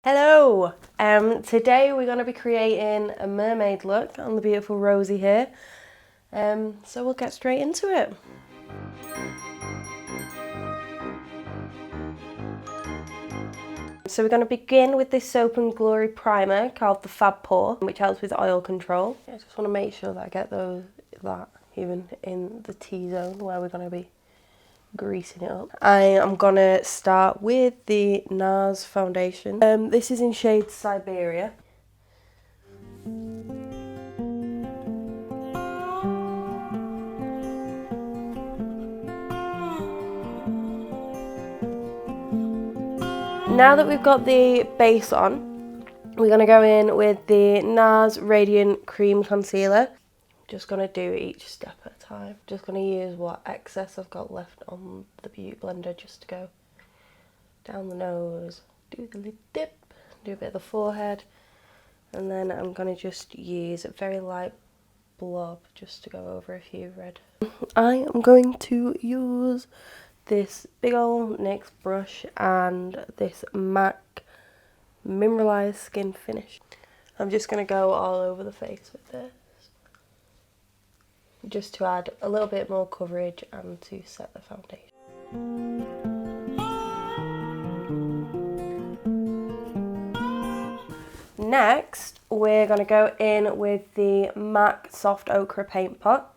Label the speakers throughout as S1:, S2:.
S1: Hello! Today we're going to be creating a mermaid look on the beautiful Rosie here. So we'll get straight into it. So we're going to begin with this Soap and Glory primer called the Fab Pour, which helps with oil control. I just want to make sure that I get that even in the T-zone where we're going to be greasing it up. I am gonna start with the NARS foundation. This is in shade Siberia. Now that we've got the base on, we're gonna go in with the NARS Radiant Cream Concealer. Just gonna do each step at a time. Just gonna use what excess I've got left on the beauty blender just to go down the nose, do the lip dip, do a bit of the forehead, and then I'm gonna just use a very light blob just to go over a few red. I am going to use this big old NYX brush and this MAC Mineralized Skin Finish. I'm just gonna go all over the face with this, just to add a little bit more coverage and to set the foundation. Next, we're going to go in with the MAC Soft Ochre Paint Pot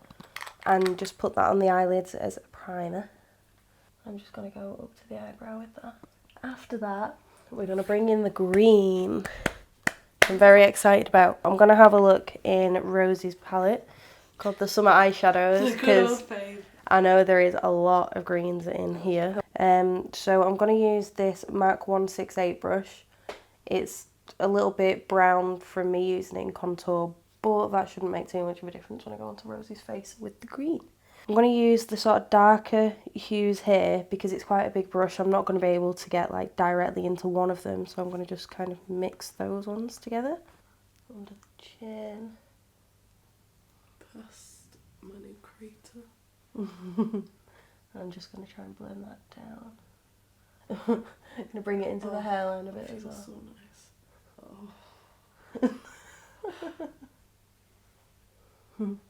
S1: and just put that on the eyelids as a primer. I'm just going to go up to the eyebrow with that. After that, we're going to bring in the green. I'm very excited about. I'm going to have a look in Rosie's palette called the Summer Eyeshadows because I know there is a lot of greens in here. So I'm going to use this MAC 168 brush. It's a little bit brown from me using it in contour, but that shouldn't make too much of a difference when I go onto Rosie's face with the green. I'm going to use the sort of darker hues here because it's quite a big brush. I'm not going to be able to get like directly into one of them, so I'm going to just kind of mix those ones together. Under the chin.
S2: Past my new crater.
S1: I'm just going to try and blend that down. I'm going to bring it into the hairline a bit as well.
S2: So nice.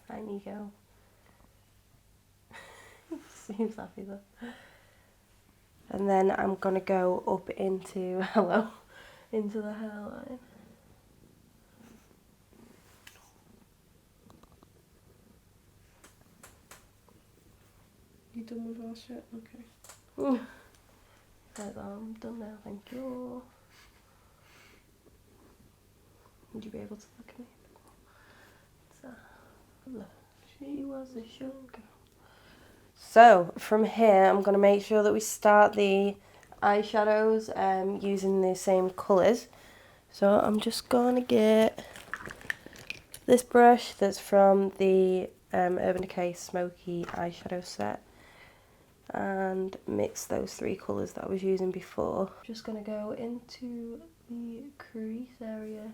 S1: Hi, Nico. Seems happy though. And then I'm going to go up into, into the hairline.
S2: You done with our shit? Okay.
S1: Right, I'm done now, thank you. Would you be able to look at me? Look, she was a sugar. So from here, I'm going to make sure that we start the eyeshadows using the same colours. So I'm just going to get this brush that's from the Urban Decay Smoky eyeshadow set and mix those three colours that I was using before. Just going to go into the crease area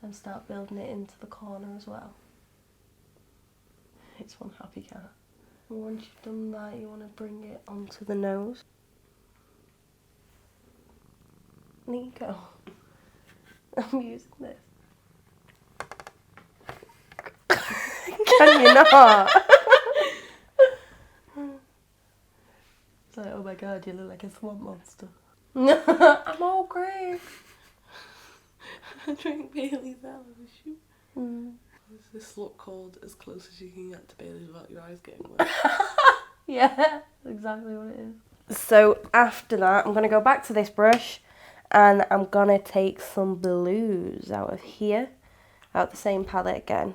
S1: and start building it into the corner as well. It's one happy cat. And once you've done that, you want to bring it onto the nose. Nico, I'm using this. Can you not? It's like, oh my god, you look like a swamp monster. I'm all grey.
S2: I drank Bailey's out of the shoe. Is this look called as close as you can get to Bailey's without your eyes getting wet?
S1: Yeah, that's exactly what it is. So after that, I'm going to go back to this brush and I'm going to take some blues out of here, out the same palette again,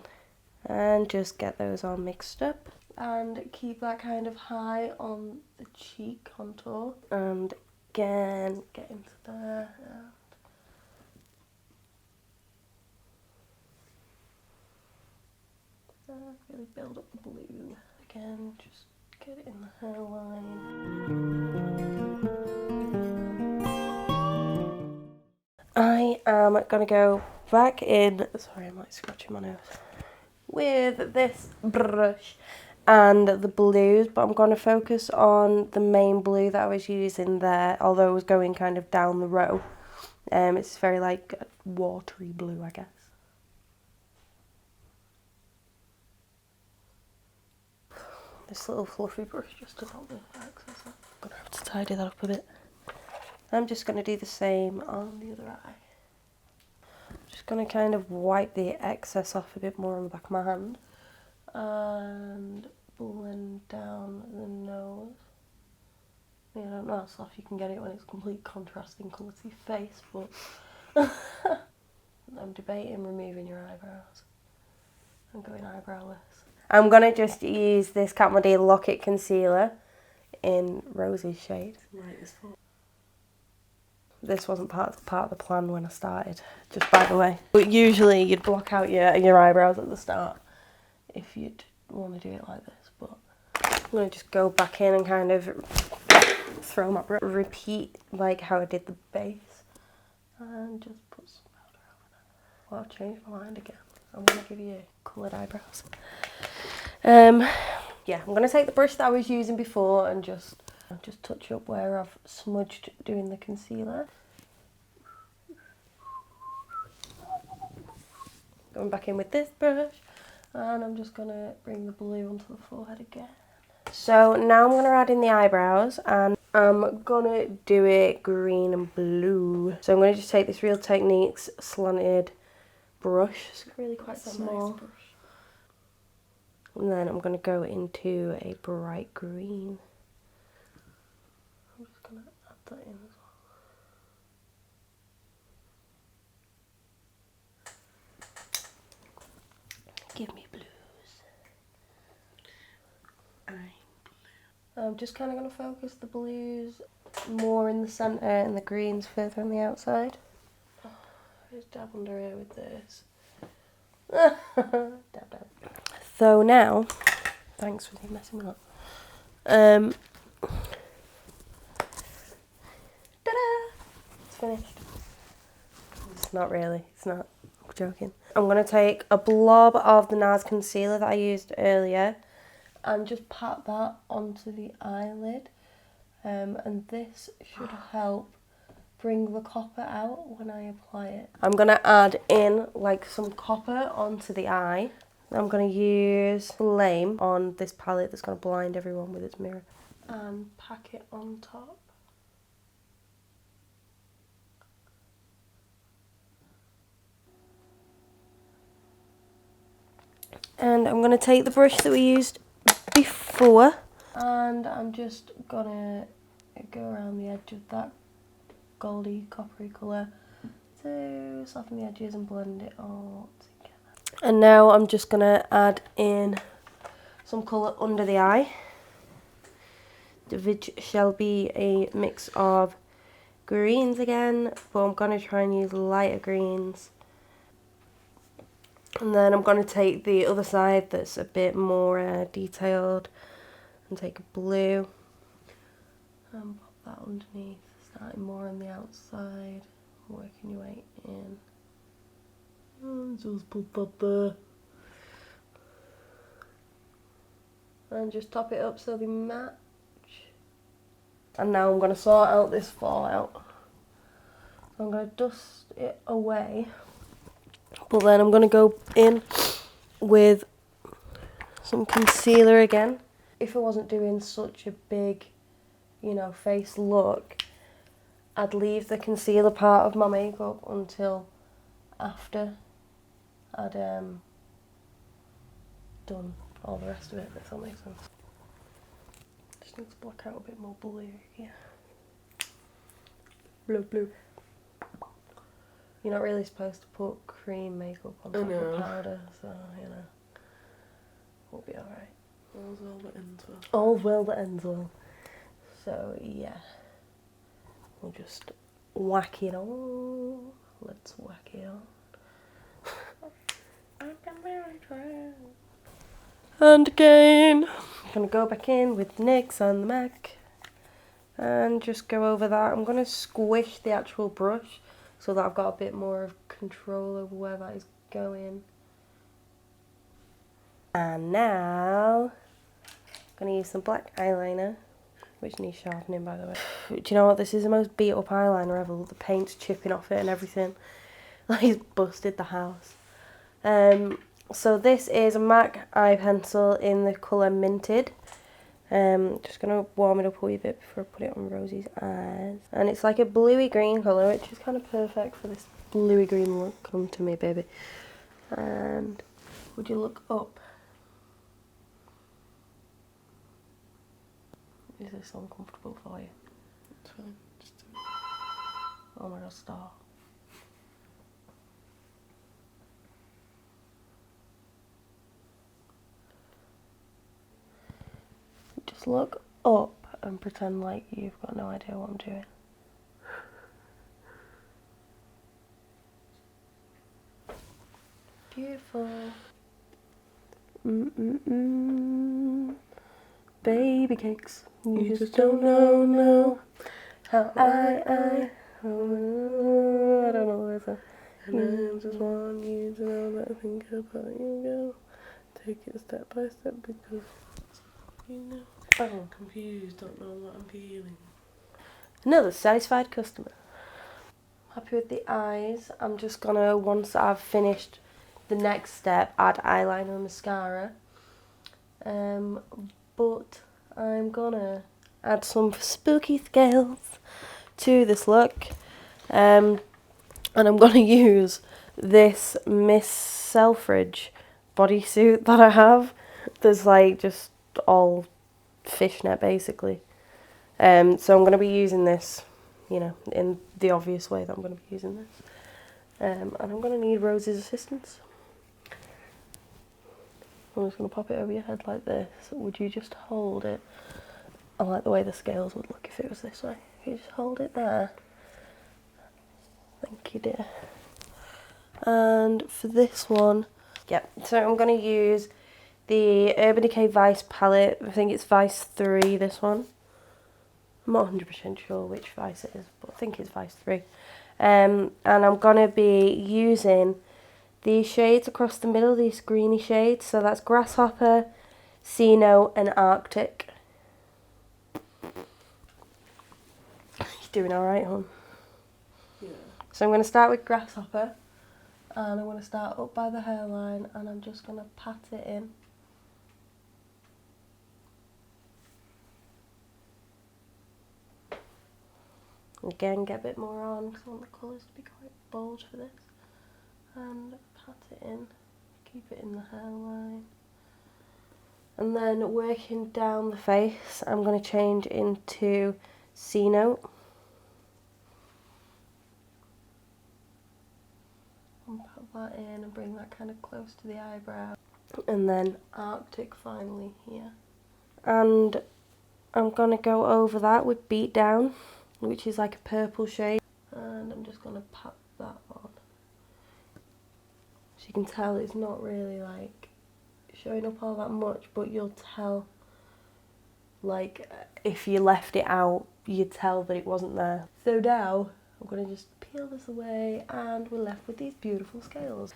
S1: and just get those all mixed up. And keep that kind of high on the cheek contour. And again, get into there. Really build up the blue. Again, just get it in the hairline. I am going to go back in, sorry I'm like scratching my nose, with this brush and the blues, but I'm going to focus on the main blue that I was using there, although it was going kind of down the row. It's very like a watery blue, I guess. This little fluffy brush just does all the excess. I'm gonna have to tidy that up a bit. I'm just gonna do the same on the other eye. Just gonna kind of wipe the excess off a bit more on the back of my hand and blend down the nose. I don't know how soft you can get it when it's complete contrasting colour to your face, but I'm debating removing your eyebrows and going eyebrowless. I'm going to just use this Kat Von D Lock-It Concealer in Rose's shade.
S2: Right, it's full.
S1: This wasn't part of the plan when I started, just by the way. But usually you'd block out your eyebrows at the start if you'd want to do it like this. But I'm going to just go back in and kind of throw my brush. Repeat like how I did the base. And just put some powder over there. Well, I've changed my mind again. I'm going to give you coloured eyebrows. Yeah, I'm going to take the brush that I was using before and just touch up where I've smudged doing the concealer. Going back in with this brush, and I'm just going to bring the blue onto the forehead again. So now I'm going to add in the eyebrows, and I'm going to do it green and blue. So I'm going to just take this Real Techniques slanted brush. It's really quite small. Nice brush. And then I'm going to go into a bright green. I'm just going to add that in as well. Give me blues. I'm just kind of going to focus the blues more in the centre and the greens further on the outside. Oh, just dab under here with this. Dab. So now, thanks for messing me up. Ta-da! It's finished. It's not really, it's not. I'm joking. I'm going to take a blob of the NARS concealer that I used earlier and just pat that onto the eyelid. And this should help bring the copper out when I apply it. I'm going to add in like some copper onto the eye. I'm going to use Flame on this palette that's going to blind everyone with its mirror. And pack it on top. And I'm going to take the brush that we used before. And I'm just going to go around the edge of that goldy coppery colour to soften the edges and blend it all together. And now I'm just going to add in some colour under the eye, which shall be a mix of greens again, but I'm going to try and use lighter greens. And then I'm going to take the other side that's a bit more detailed and take a blue and pop that underneath, starting more on the outside, working your way in. And just put that there. And just top it up so they match. And now I'm going to sort out this fallout. So I'm going to dust it away. But then I'm going to go in with some concealer again. If I wasn't doing such a big, you know, face look, I'd leave the concealer part of my makeup until after I'd done all the rest of it, if that makes sense. Just need to block out a bit more blue here. Blue. You're not really supposed to put cream makeup on top of powder, so, you know, we'll be alright.
S2: All's well that ends well.
S1: All's well that ends well. So, yeah. We'll just whack it on. Let's whack it on. And again, I'm going to go back in with NYX and the MAC and just go over that. I'm going to squish the actual brush so that I've got a bit more of control over where that is going. And now, I'm going to use some black eyeliner which needs sharpening, by the way. Do you know what? This is the most beat up eyeliner ever. The paint's chipping off it and everything. Like it's busted the house. So this is a MAC eye pencil in the colour Minted. Just going to warm it up a wee bit before I put it on Rosie's eyes. And it's like a bluey green colour, which is kind of perfect for this bluey green look. Come to me, baby. And would you look up? Is this uncomfortable for you?
S2: It's fine. Just do it.
S1: Oh my god, stop. Just look up and pretend like you've got no idea what I'm doing. Beautiful. Baby cakes. You just don't know, no. How I don't know the words.
S2: And I just want you to know that I think about you, girl. Take it step by step because you know.
S1: Oh.
S2: Confused, don't know what I'm feeling.
S1: Another satisfied customer. Happy with the eyes. I'm just gonna, once I've finished the next step, add eyeliner and mascara. But I'm gonna add some spooky scales to this look. And I'm gonna use this Miss Selfridge bodysuit that I have. There's like just all fishnet basically. So I'm going to be using this, you know, in the obvious way that I'm going to be using this. And I'm going to need Rose's assistance. I'm just going to pop it over your head like this. Would you just hold it? I like the way the scales would look if it was this way. If you just hold it there. Thank you, dear. And for this one, so I'm going to use the Urban Decay Vice palette. I think it's Vice 3, this one. I'm not 100% sure which Vice it is, but I think it's Vice 3. And I'm going to be using these shades across the middle, these greeny shades. So that's Grasshopper, Sea Note and Arctic. You're doing alright, hon?
S2: Yeah.
S1: So I'm going to start with Grasshopper. And I'm going to start up by the hairline and I'm just going to pat it in. Again, get a bit more on because I want the colours to be quite bold for this. And pat it in, keep it in the hairline. And then working down the face, I'm going to change into C Note. And put that in and bring that kind of close to the eyebrow. And then Arctic finally here. And I'm going to go over that with Beat Down, which is like a purple shade. And I'm just going to pat that on. As you can tell, it's not really like showing up all that much, but you'll tell, like, if you left it out, you'd tell that it wasn't there. So now, I'm going to just peel this away and we're left with these beautiful scales.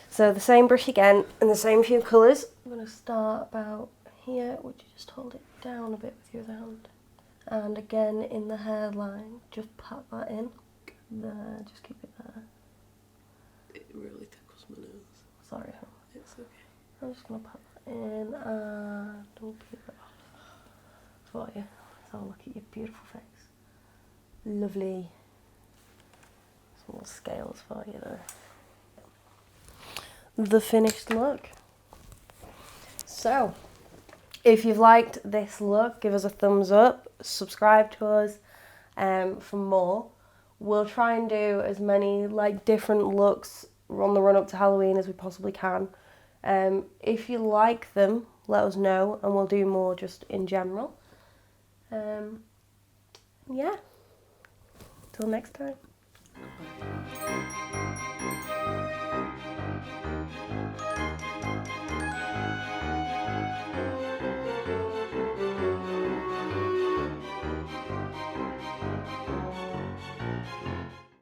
S1: So the same brush again, and the same few colours. I'm going to start about here, would you just hold it down a bit with your other hand? And again in the hairline, just pat that in. There, just keep it there.
S2: It really tickles my nose.
S1: Sorry, hon.
S2: It's okay.
S1: I'm just going to pat that in and we'll peel it off for you. So look at your beautiful face. Lovely. Some little scales for you there. The finished look. So, if you've liked this look, give us a thumbs up, subscribe to us for more. We'll try and do as many like different looks on the run up to Halloween as we possibly can. If you like them, let us know and we'll do more just in general. Yeah, till next time.